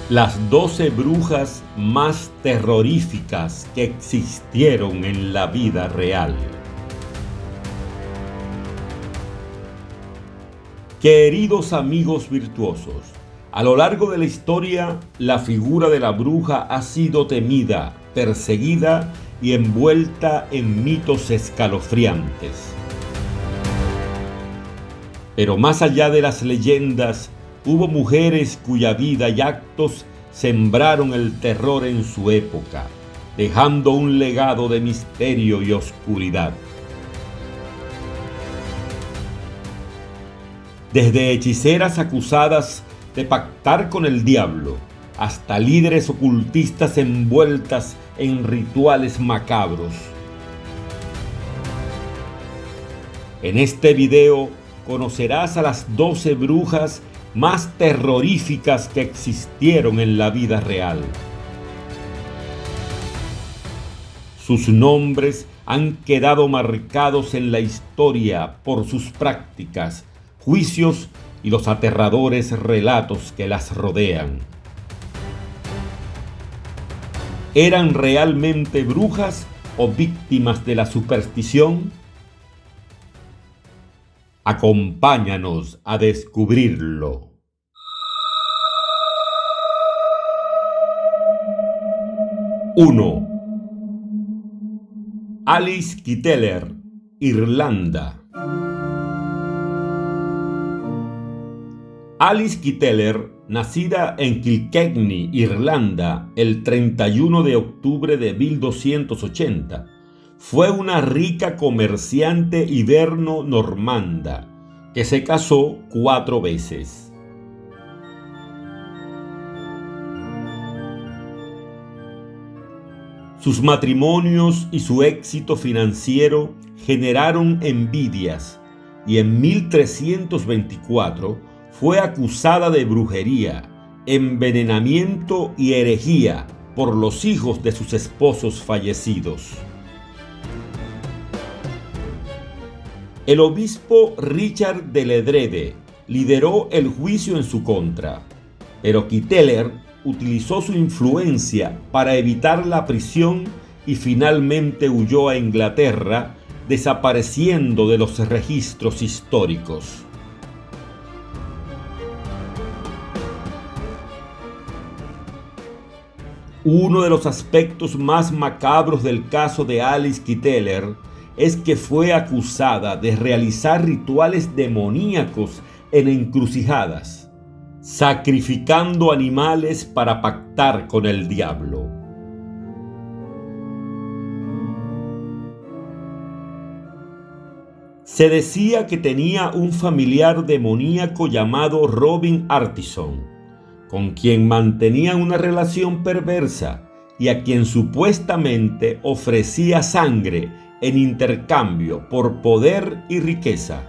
Las 12 brujas más terroríficas que existieron en la vida real. Queridos amigos virtuosos, a lo largo de la historia, la figura de la bruja ha sido temida, perseguida y envuelta en mitos escalofriantes. Pero más allá de las leyendas, hubo mujeres cuya vida y actos sembraron el terror en su época, dejando un legado de misterio y oscuridad. Desde hechiceras acusadas de pactar con el diablo, hasta líderes ocultistas envueltas en rituales macabros. En este video conocerás a las 12 brujas más terroríficas que existieron en la vida real. Sus nombres han quedado marcados en la historia por sus prácticas, juicios y los aterradores relatos que las rodean. ¿Eran realmente brujas o víctimas de la superstición? Acompáñanos a descubrirlo. 1. Alice Kiteller, Irlanda. Alice Kiteller, nacida en Kilkenny, Irlanda, el 31 de octubre de 1280, fue una rica comerciante hiberno-normanda que se casó 4 veces. Sus matrimonios y su éxito financiero generaron envidias y en 1324 fue acusada de brujería, envenenamiento y herejía por los hijos de sus esposos fallecidos. El obispo Richard de Ledrede lideró el juicio en su contra, pero Kiteller utilizó su influencia para evitar la prisión y finalmente huyó a Inglaterra, desapareciendo de los registros históricos. Uno de los aspectos más macabros del caso de Alice Kiteller es que fue acusada de realizar rituales demoníacos en encrucijadas, sacrificando animales para pactar con el diablo. Se decía que tenía un familiar demoníaco llamado Robin Artison, con quien mantenía una relación perversa y a quien supuestamente ofrecía sangre en intercambio por poder y riqueza.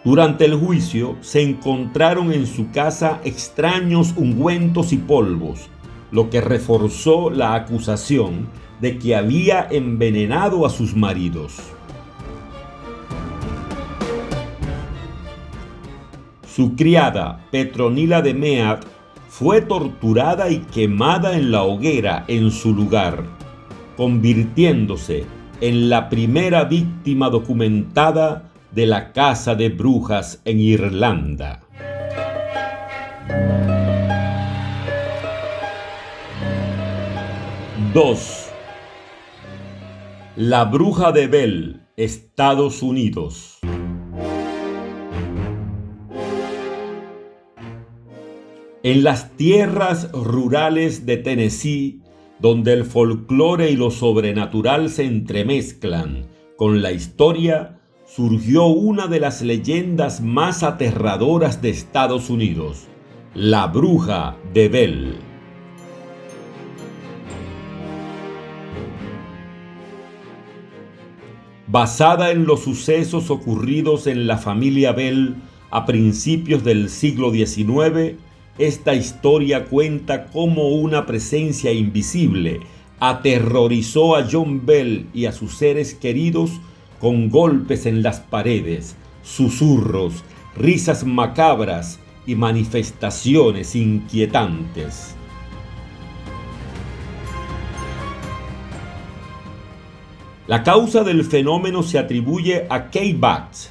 Durante el juicio se encontraron en su casa extraños ungüentos y polvos, lo que reforzó la acusación de que había envenenado a sus maridos. Su criada, Petronila de Mead, fue torturada y quemada en la hoguera en su lugar, convirtiéndose en la primera víctima documentada de la caza de brujas en Irlanda. 2. La bruja de Bell, Estados Unidos. En las tierras rurales de Tennessee, donde el folclore y lo sobrenatural se entremezclan con la historia, surgió una de las leyendas más aterradoras de Estados Unidos, la bruja de Bell. Basada en los sucesos ocurridos en la familia Bell a principios del siglo XIX, esta historia cuenta cómo una presencia invisible aterrorizó a John Bell y a sus seres queridos con golpes en las paredes, susurros, risas macabras y manifestaciones inquietantes. La causa del fenómeno se atribuye a Kay Batts,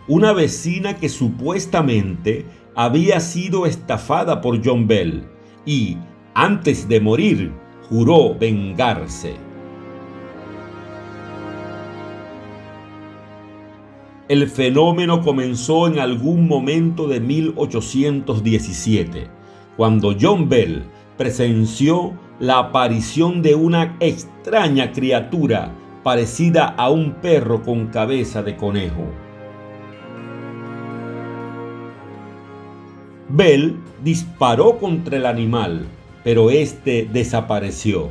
una vecina que supuestamente había sido estafada por John Bell y, antes de morir, juró vengarse. El fenómeno comenzó en algún momento de 1817, cuando John Bell presenció la aparición de una extraña criatura parecida a un perro con cabeza de conejo. Bell disparó contra el animal, pero este desapareció.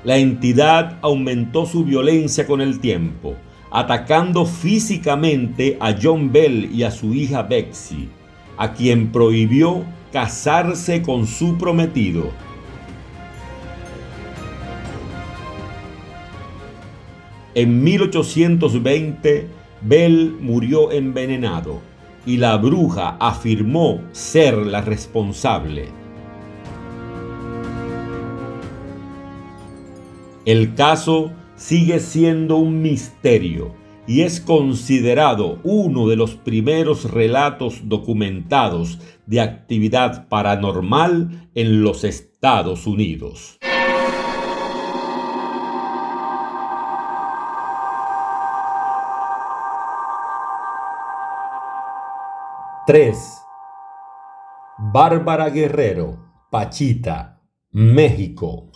La entidad aumentó su violencia con el tiempo, atacando físicamente a John Bell y a su hija Betsy, a quien prohibió casarse con su prometido. En 1820, Bell murió envenenado y la bruja afirmó ser la responsable. El caso sigue siendo un misterio y es considerado uno de los primeros relatos documentados de actividad paranormal en los Estados Unidos. ¡3! Bárbara Guerrero, Pachita, México.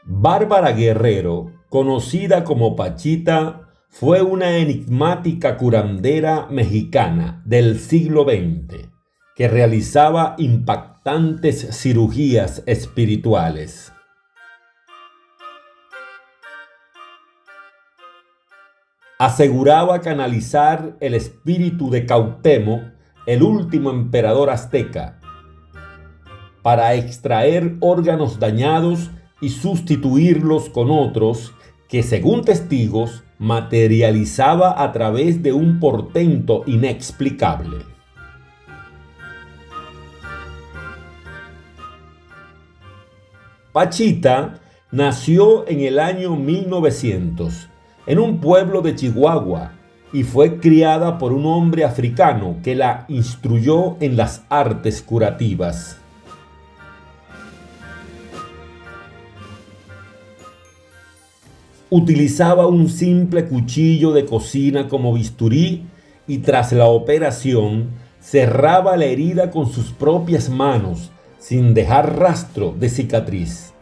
Bárbara Guerrero, conocida como Pachita, fue una enigmática curandera mexicana del siglo XX que realizaba impactantes cirugías espirituales. Aseguraba canalizar el espíritu de Cuauhtémoc, el último emperador azteca, para extraer órganos dañados y sustituirlos con otros que, según testigos, materializaba a través de un portento inexplicable. Pachita nació en el año 1900 en un pueblo de Chihuahua y fue criada por un hombre africano que la instruyó en las artes curativas. Utilizaba un simple cuchillo de cocina como bisturí y tras la operación cerraba la herida con sus propias manos sin dejar rastro de cicatriz.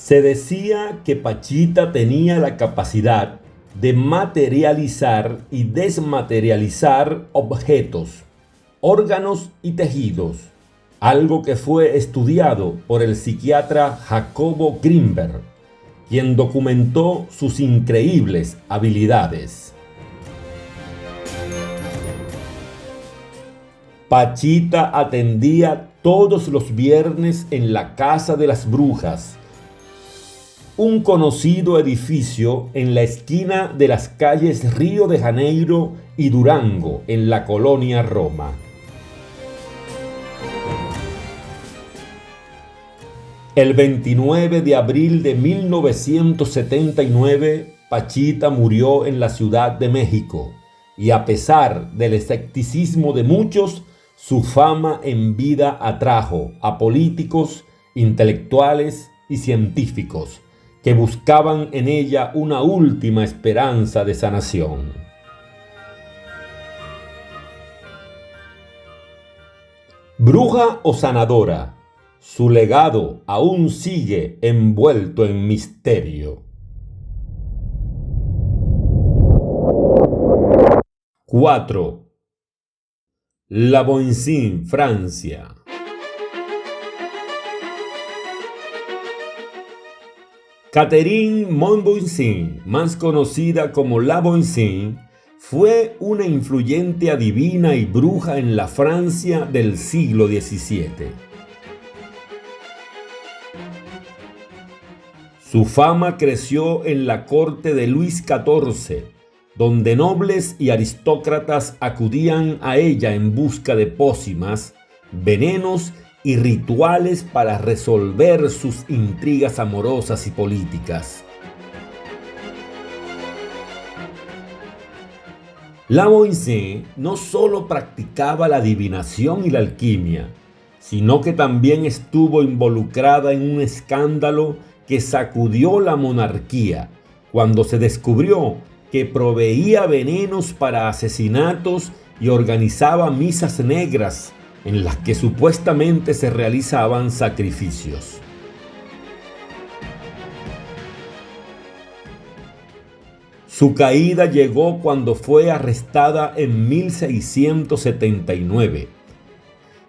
Se decía que Pachita tenía la capacidad de materializar y desmaterializar objetos, órganos y tejidos, algo que fue estudiado por el psiquiatra Jacobo Grinberg, quien documentó sus increíbles habilidades. Pachita atendía todos los viernes en la Casa de las Brujas, un conocido edificio en la esquina de las calles Río de Janeiro y Durango, en la colonia Roma. El 29 de abril de 1979, Pachita murió en la Ciudad de México, y a pesar del escepticismo de muchos, su fama en vida atrajo a políticos, intelectuales y científicos que buscaban en ella una última esperanza de sanación. Bruja o sanadora, su legado aún sigue envuelto en misterio. 4. La Voisin, Francia. Catherine Montvoisin, más conocida como La Voisin, fue una influyente adivina y bruja en la Francia del siglo XVII. Su fama creció en la corte de Luis XIV, donde nobles y aristócratas acudían a ella en busca de pócimas, venenos y rituales para resolver sus intrigas amorosas y políticas. Lavoisier no solo practicaba la adivinación y la alquimia, sino que también estuvo involucrada en un escándalo que sacudió la monarquía cuando se descubrió que proveía venenos para asesinatos y organizaba misas negras en las que supuestamente se realizaban sacrificios. Su caída llegó cuando fue arrestada en 1679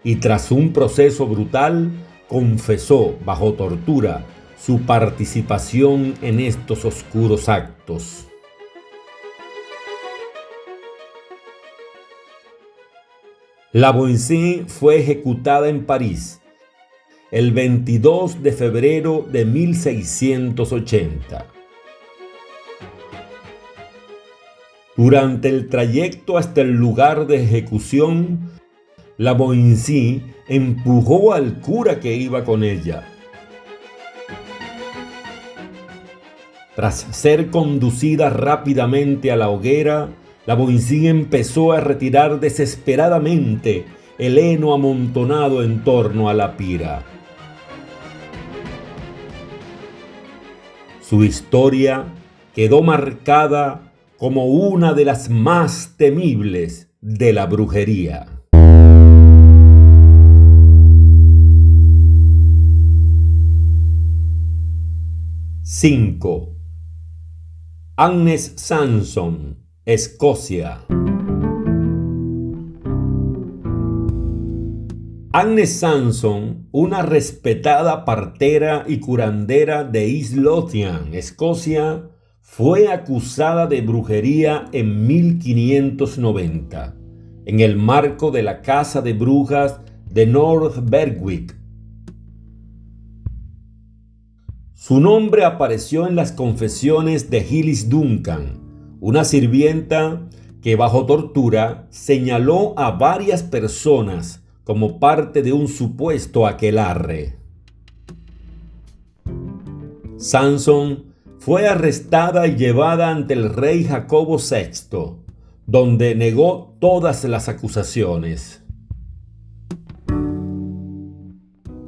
y tras un proceso brutal confesó bajo tortura su participación en estos oscuros actos. Lavoisier fue ejecutada en París el 22 de febrero de 1680. Durante el trayecto hasta el lugar de ejecución, Lavoisier empujó al cura que iba con ella. Tras ser conducida rápidamente a la hoguera, Lavoisier empezó a retirar desesperadamente el heno amontonado en torno a la pira. Su historia quedó marcada como una de las más temibles de la brujería. ¡5! Agnes Sampson, Escocia. Agnes Sampson, una respetada partera y curandera de East Lothian, Escocia, fue acusada de brujería en 1590, en el marco de la Casa de Brujas de North Berwick. Su nombre apareció en las confesiones de Gillis Duncan, una sirvienta que bajo tortura señaló a varias personas como parte de un supuesto aquelarre. Sampson fue arrestada y llevada ante el rey Jacobo VI, donde negó todas las acusaciones.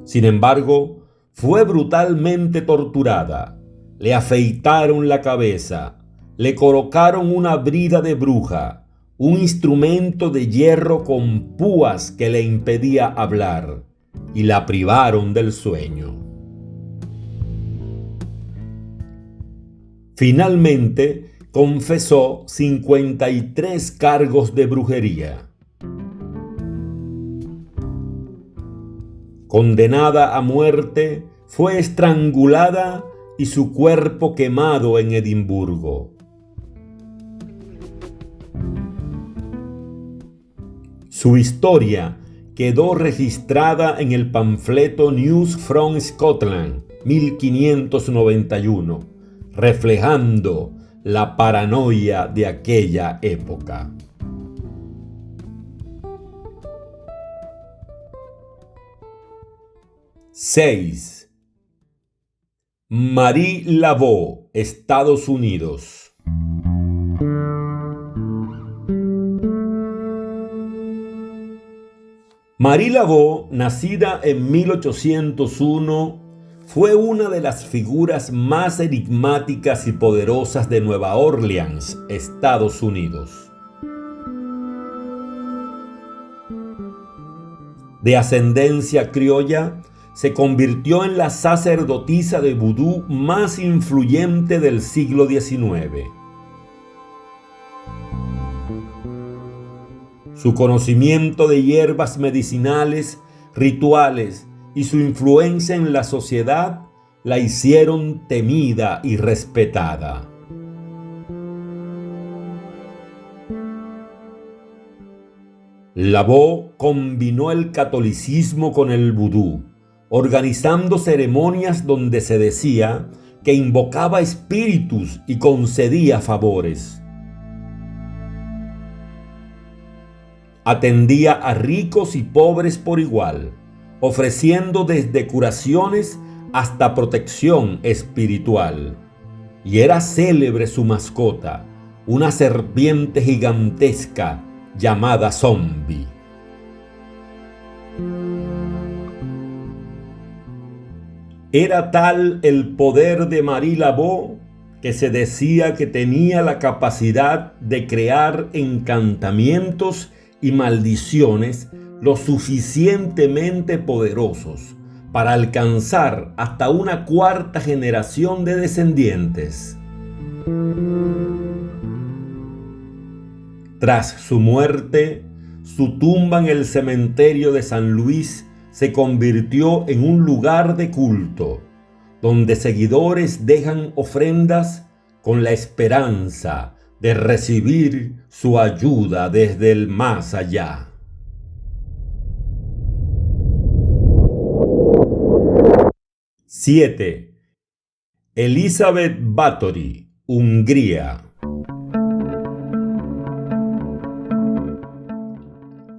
Sin embargo, fue brutalmente torturada. Le afeitaron la cabeza, le colocaron una brida de bruja, un instrumento de hierro con púas que le impedía hablar, y la privaron del sueño. Finalmente, confesó 53 cargos de brujería. Condenada a muerte, fue estrangulada y su cuerpo quemado en Edimburgo. Su historia quedó registrada en el panfleto News from Scotland, 1591, reflejando la paranoia de aquella época. ¡6! Marie Laveau, Estados Unidos. Marie Laveau, nacida en 1801, fue una de las figuras más enigmáticas y poderosas de Nueva Orleans, Estados Unidos. De ascendencia criolla, se convirtió en la sacerdotisa de vudú más influyente del siglo XIX. Su conocimiento de hierbas medicinales, rituales y su influencia en la sociedad la hicieron temida y respetada. Lavaux combinó el catolicismo con el vudú, organizando ceremonias donde se decía que invocaba espíritus y concedía favores. Atendía a ricos y pobres por igual, ofreciendo desde curaciones hasta protección espiritual. Y era célebre su mascota, una serpiente gigantesca llamada Zombie. Era tal el poder de Marie Laveau que se decía que tenía la capacidad de crear encantamientos y maldiciones lo suficientemente poderosos para alcanzar hasta una cuarta generación de descendientes. Tras su muerte, su tumba en el cementerio de San Luis se convirtió en un lugar de culto, donde seguidores dejan ofrendas con la esperanza de recibir su ayuda desde el más allá. ¡7! Elisabeth Báthory, Hungría.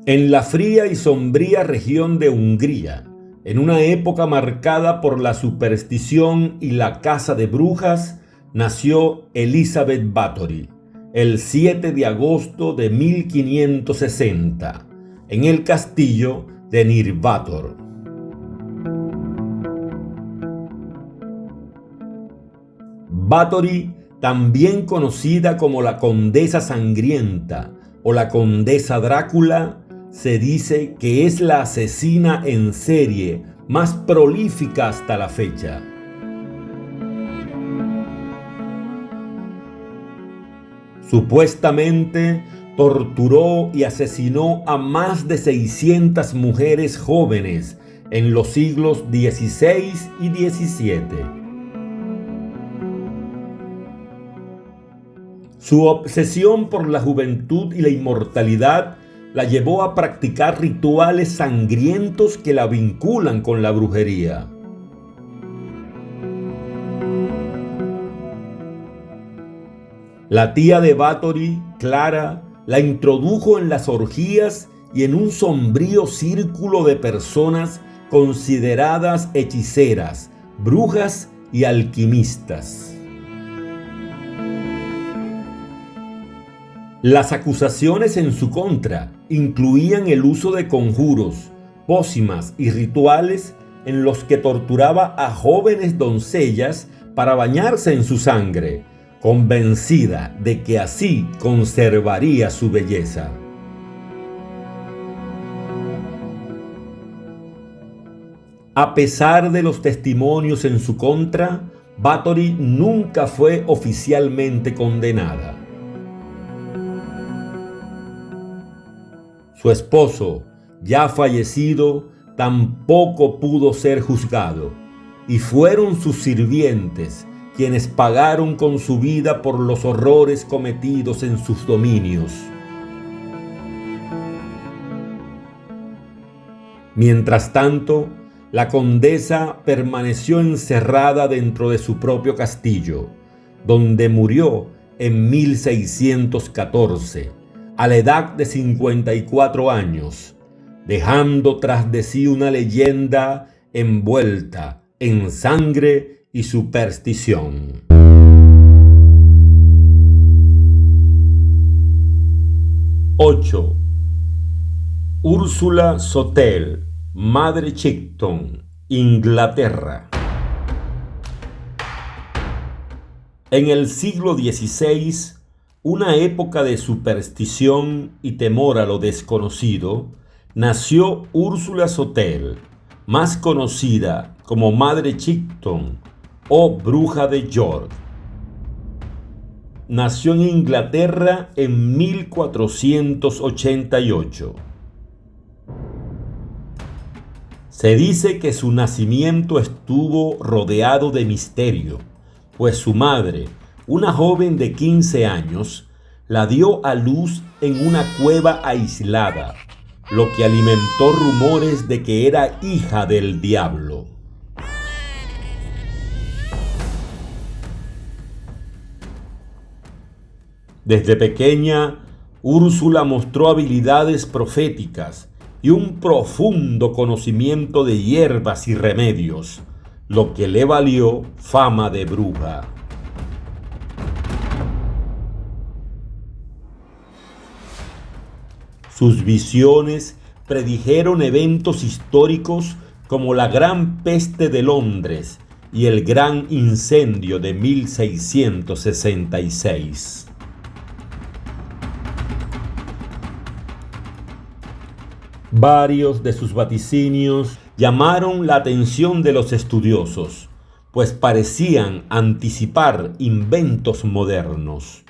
En la fría y sombría región de Hungría, en una época marcada por la superstición y la caza de brujas, nació Elisabeth Báthory el 7 de agosto de 1560, en el castillo de Nirvator. Báthory, también conocida como la Condesa Sangrienta o la Condesa Drácula, se dice que es la asesina en serie más prolífica hasta la fecha. Supuestamente torturó y asesinó a más de 600 mujeres jóvenes en los siglos XVI y XVII. Su obsesión por la juventud y la inmortalidad la llevó a practicar rituales sangrientos que la vinculan con la brujería. La tía de Báthory, Clara, la introdujo en las orgías y en un sombrío círculo de personas consideradas hechiceras, brujas y alquimistas. Las acusaciones en su contra incluían el uso de conjuros, pócimas y rituales en los que torturaba a jóvenes doncellas para bañarse en su sangre, convencida de que así conservaría su belleza. A pesar de los testimonios en su contra, Báthory nunca fue oficialmente condenada. Su esposo, ya fallecido, tampoco pudo ser juzgado, y fueron sus sirvientes quienes pagaron con su vida por los horrores cometidos en sus dominios. Mientras tanto, la condesa permaneció encerrada dentro de su propio castillo, donde murió en 1614, a la edad de 54 años, dejando tras de sí una leyenda envuelta en sangre y superstición. ¡8! Úrsula Sotel, Madre Chickton, Inglaterra. En el siglo XVI, una época de superstición y temor a lo desconocido, nació Úrsula Sotel, más conocida como Madre Chickton o Bruja de York. Nació en Inglaterra en 1488. Se dice que su nacimiento estuvo rodeado de misterio, pues su madre, una joven de 15 años, la dio a luz en una cueva aislada, lo que alimentó rumores de que era hija del diablo. Desde pequeña, Úrsula mostró habilidades proféticas y un profundo conocimiento de hierbas y remedios, lo que le valió fama de bruja. Sus visiones predijeron eventos históricos como la Gran Peste de Londres y el Gran Incendio de 1666. Varios de sus vaticinios llamaron la atención de los estudiosos, pues parecían anticipar inventos modernos.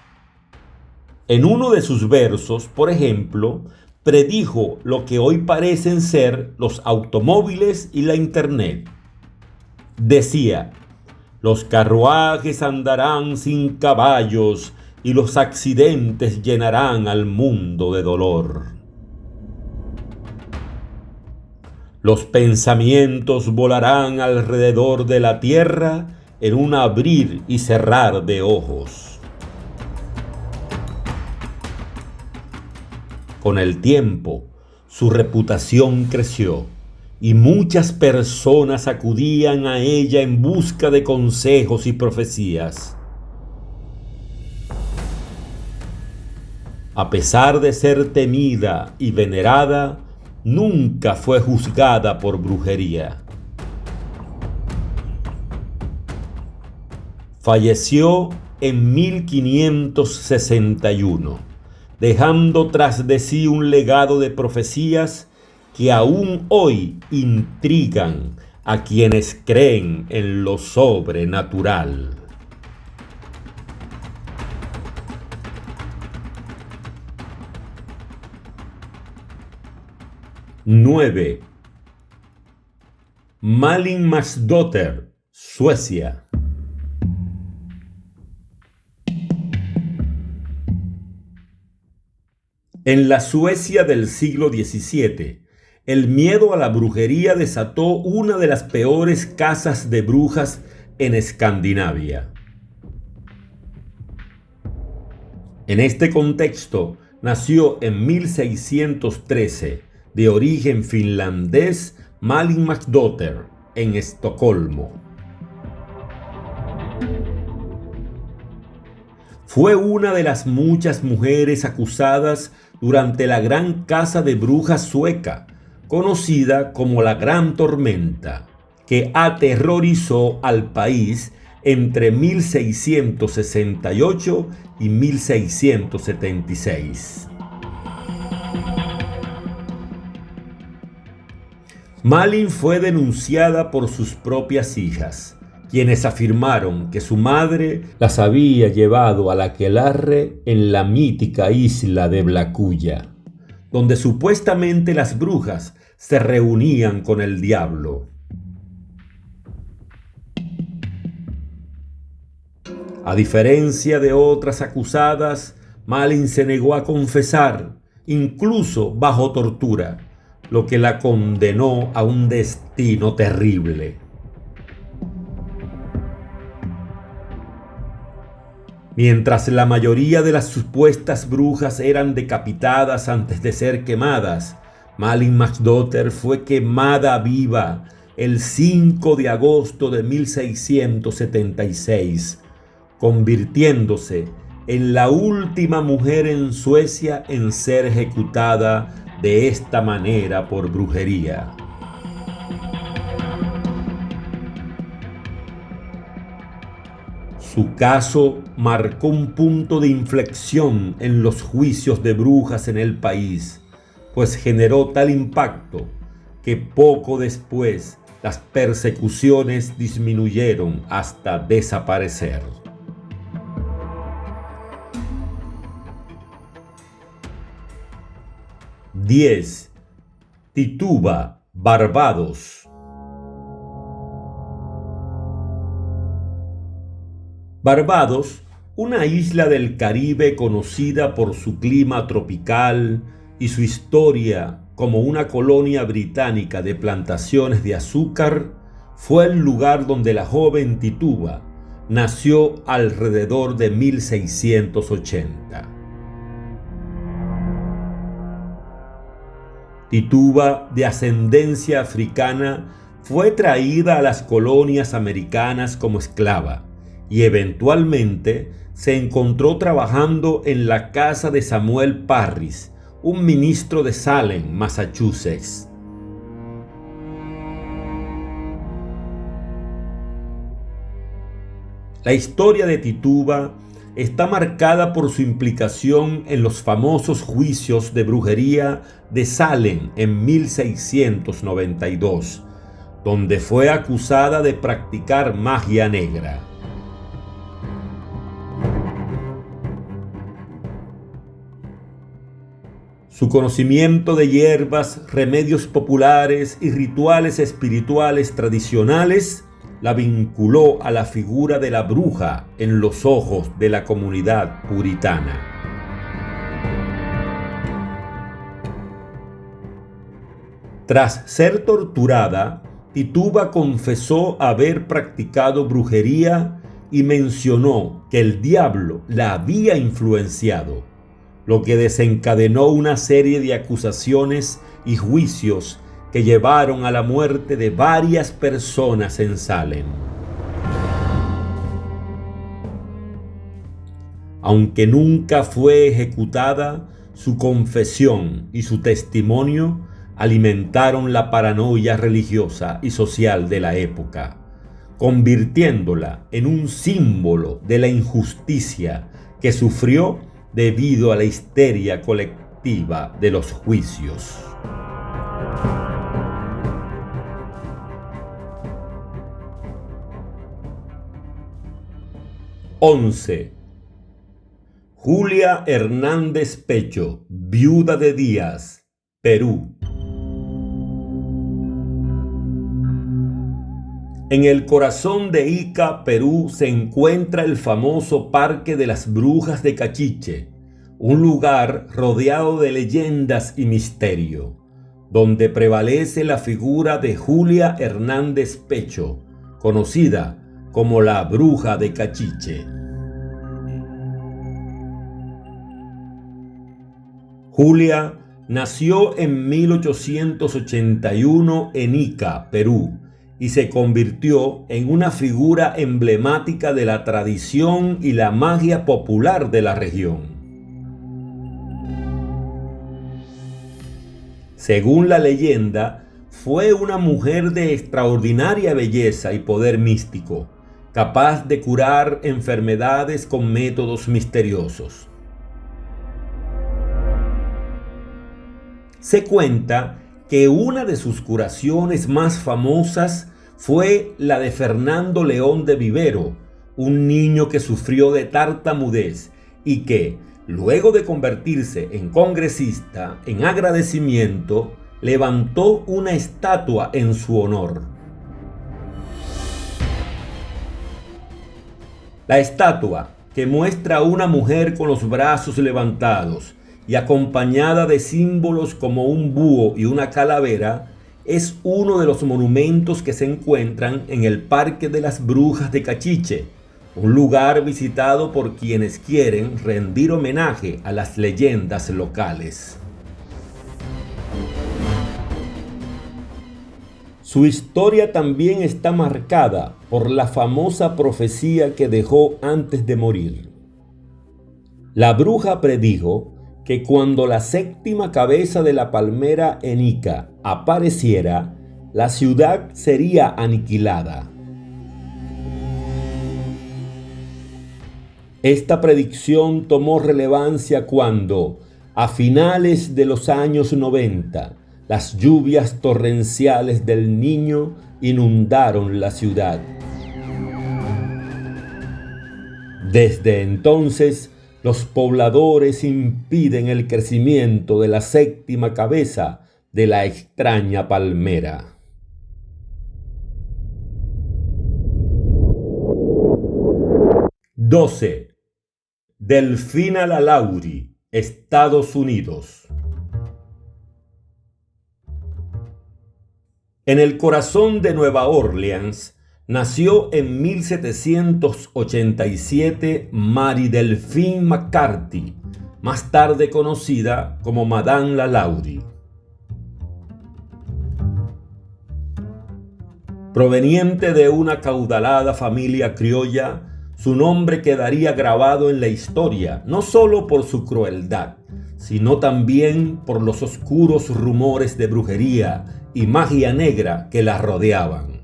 En uno de sus versos, por ejemplo, predijo lo que hoy parecen ser los automóviles y la Internet. Decía: los carruajes andarán sin caballos y los accidentes llenarán al mundo de dolor. Los pensamientos volarán alrededor de la tierra en un abrir y cerrar de ojos. Con el tiempo, su reputación creció y muchas personas acudían a ella en busca de consejos y profecías. A pesar de ser temida y venerada, nunca fue juzgada por brujería. Falleció en 1561, dejando tras de sí un legado de profecías que aún hoy intrigan a quienes creen en lo sobrenatural. ¡9! Malin Marsdotter, Suecia. En la Suecia del siglo XVII, el miedo a la brujería desató una de las peores casas de brujas en Escandinavia. En este contexto, nació en 1613, de origen finlandés, Malin Marsdotter, en Estocolmo. Fue una de las muchas mujeres acusadas durante la gran caza de brujas sueca, conocida como la Gran Tormenta, que aterrorizó al país entre 1668 y 1676. Malin fue denunciada por sus propias hijas, quienes afirmaron que su madre las había llevado al aquelarre en la mítica isla de Blacuya, donde supuestamente las brujas se reunían con el diablo. A diferencia de otras acusadas, Malin se negó a confesar, incluso bajo tortura, lo que la condenó a un destino terrible. Mientras la mayoría de las supuestas brujas eran decapitadas antes de ser quemadas, Malin Marsdotter fue quemada viva el 5 de agosto de 1676, convirtiéndose en la última mujer en Suecia en ser ejecutada de esta manera por brujería. Su caso marcó un punto de inflexión en los juicios de brujas en el país, pues generó tal impacto que poco después las persecuciones disminuyeron hasta desaparecer. 10. Tituba, Barbados. Barbados, una isla del Caribe conocida por su clima tropical y su historia como una colonia británica de plantaciones de azúcar, fue el lugar donde la joven Tituba nació alrededor de 1680. Tituba, de ascendencia africana, fue traída a las colonias americanas como esclava y eventualmente se encontró trabajando en la casa de Samuel Parris, un ministro de Salem, Massachusetts. La historia de Tituba está marcada por su implicación en los famosos juicios de brujería de Salem en 1692, donde fue acusada de practicar magia negra. Su conocimiento de hierbas, remedios populares y rituales espirituales tradicionales la vinculó a la figura de la bruja en los ojos de la comunidad puritana. Tras ser torturada, Tituba confesó haber practicado brujería y mencionó que el diablo la había influenciado, lo que desencadenó una serie de acusaciones y juicios que llevaron a la muerte de varias personas en Salem. Aunque nunca fue ejecutada, su confesión y su testimonio alimentaron la paranoia religiosa y social de la época, convirtiéndola en un símbolo de la injusticia que sufrió debido a la histeria colectiva de los juicios. Julia Hernández Pecho, viuda de Díaz, Perú. En el corazón de Ica, Perú, se encuentra el famoso Parque de las Brujas de Cachiche, un lugar rodeado de leyendas y misterio, donde prevalece la figura de Julia Hernández Pecho, conocida como la Bruja de Cachiche. Julia nació en 1881 en Ica, Perú, y se convirtió en una figura emblemática de la tradición y la magia popular de la región. Según la leyenda, fue una mujer de extraordinaria belleza y poder místico, capaz de curar enfermedades con métodos misteriosos. Se cuenta que una de sus curaciones más famosas fue la de Fernando León de Vivero, un niño que sufrió de tartamudez y que, luego de convertirse en congresista, en agradecimiento, levantó una estatua en su honor. La estatua, que muestra a una mujer con los brazos levantados y acompañada de símbolos como un búho y una calavera, es uno de los monumentos que se encuentran en el Parque de las Brujas de Cachiche, un lugar visitado por quienes quieren rendir homenaje a las leyendas locales. Su historia también está marcada por la famosa profecía que dejó antes de morir. La bruja predijo que cuando la séptima cabeza de la palmera en Ica apareciera, la ciudad sería aniquilada. Esta predicción tomó relevancia cuando, a finales de los años 90, las lluvias torrenciales del Niño inundaron la ciudad. Desde entonces, los pobladores impiden el crecimiento de la séptima cabeza de la extraña palmera. Delfina LaLaurie, Estados Unidos. En el corazón de Nueva Orleans nació en 1787 Mary Delphine McCarthy, más tarde conocida como Madame Lalaurie. Proveniente de una acaudalada familia criolla, su nombre quedaría grabado en la historia, no solo por su crueldad, sino también por los oscuros rumores de brujería y magia negra que la rodeaban.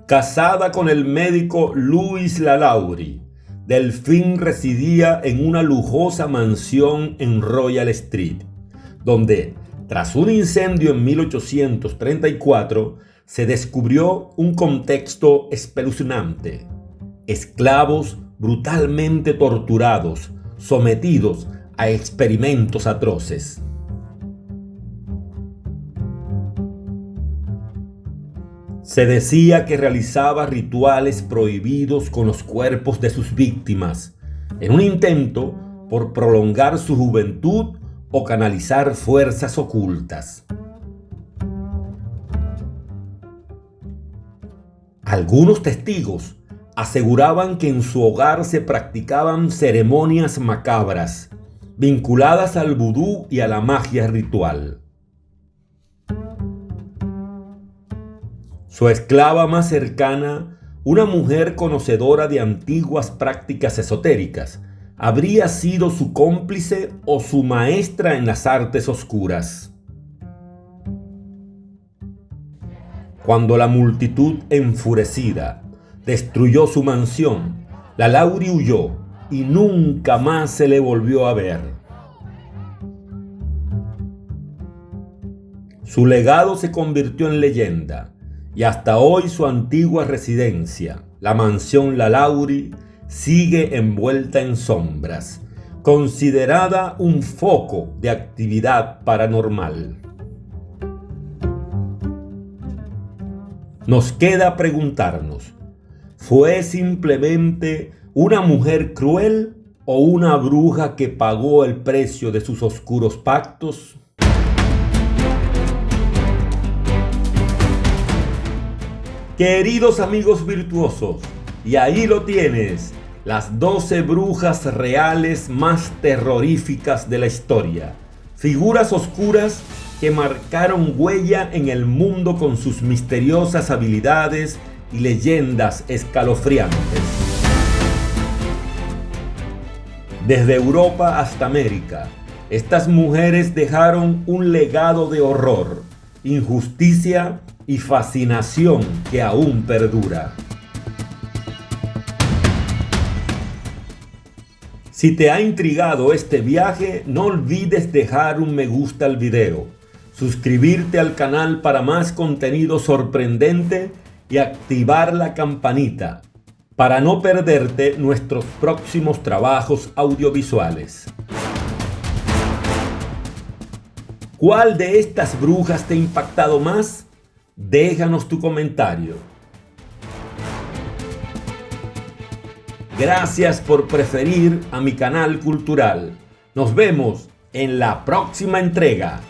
Casada con el médico Louis Lalaurie, Delphine residía en una lujosa mansión en Royal Street, donde, tras un incendio en 1834, se descubrió un contexto espeluznante. Esclavos brutalmente torturados, sometidos a experimentos atroces. Se decía que realizaba rituales prohibidos con los cuerpos de sus víctimas, en un intento por prolongar su juventud o canalizar fuerzas ocultas. Algunos testigos aseguraban que en su hogar se practicaban ceremonias macabras, vinculadas al vudú y a la magia ritual. Su esclava más cercana, una mujer conocedora de antiguas prácticas esotéricas, habría sido su cómplice o su maestra en las artes oscuras. Cuando la multitud enfurecida destruyó su mansión, Lalaurie huyó y nunca más se le volvió a ver. Su legado se convirtió en leyenda y hasta hoy su antigua residencia, la mansión Lalaurie, sigue envuelta en sombras, considerada un foco de actividad paranormal. Nos queda preguntarnos, ¿fue simplemente una mujer cruel o una bruja que pagó el precio de sus oscuros pactos? Queridos amigos virtuosos, y ahí lo tienes, las 12 brujas reales más terroríficas de la historia. Figuras oscuras que marcaron huella en el mundo con sus misteriosas habilidades y leyendas escalofriantes. Desde Europa hasta América, estas mujeres dejaron un legado de horror, injusticia y fascinación que aún perdura. Si te ha intrigado este viaje, no olvides dejar un me gusta al video, suscribirte al canal para más contenido sorprendente y activar la campanita para no perderte nuestros próximos trabajos audiovisuales. ¿Cuál de estas brujas te ha impactado más? Déjanos tu comentario. Gracias por preferir a mi canal cultural. Nos vemos en la próxima entrega.